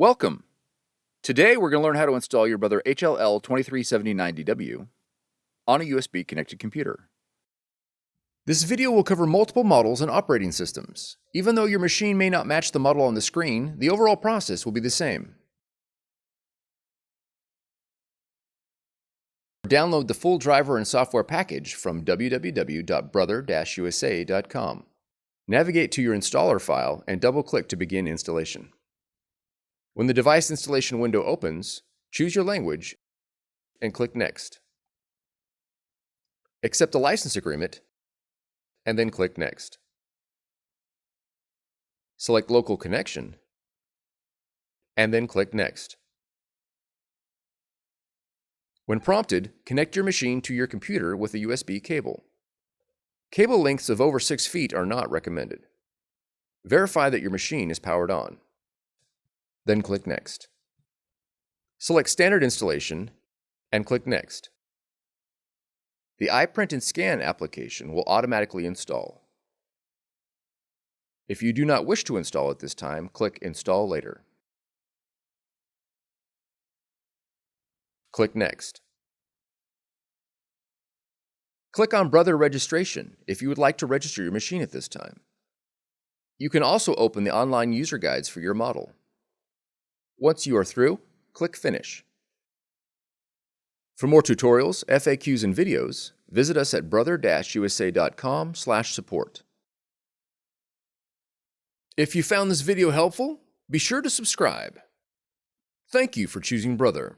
Welcome! Today we're going to learn how to install your Brother HL-L2379DW on a USB connected computer. This video will cover multiple models and operating systems. Even though your machine may not match the model on the screen, the overall process will be the same. Download the full driver and software package from www.brother-usa.com. Navigate to your installer file and double-click to begin installation. When the device installation window opens, choose your language and click Next. Accept the license agreement and then click Next. Select Local Connection and then click Next. When prompted, connect your machine to your computer with a USB cable. Cable lengths of over 6 feet are not recommended. Verify that your machine is powered on. Then click Next. Select Standard Installation and click Next. The iPrint&Scan application will automatically install. If you do not wish to install at this time, click Install Later. Click Next. Click on Brother Registration if you would like to register your machine at this time. You can also open the online user guides for your model. Once you are through, click Finish. For more tutorials, FAQs, and videos, visit us at brother-usa.com/support. If you found this video helpful, be sure to subscribe. Thank you for choosing Brother.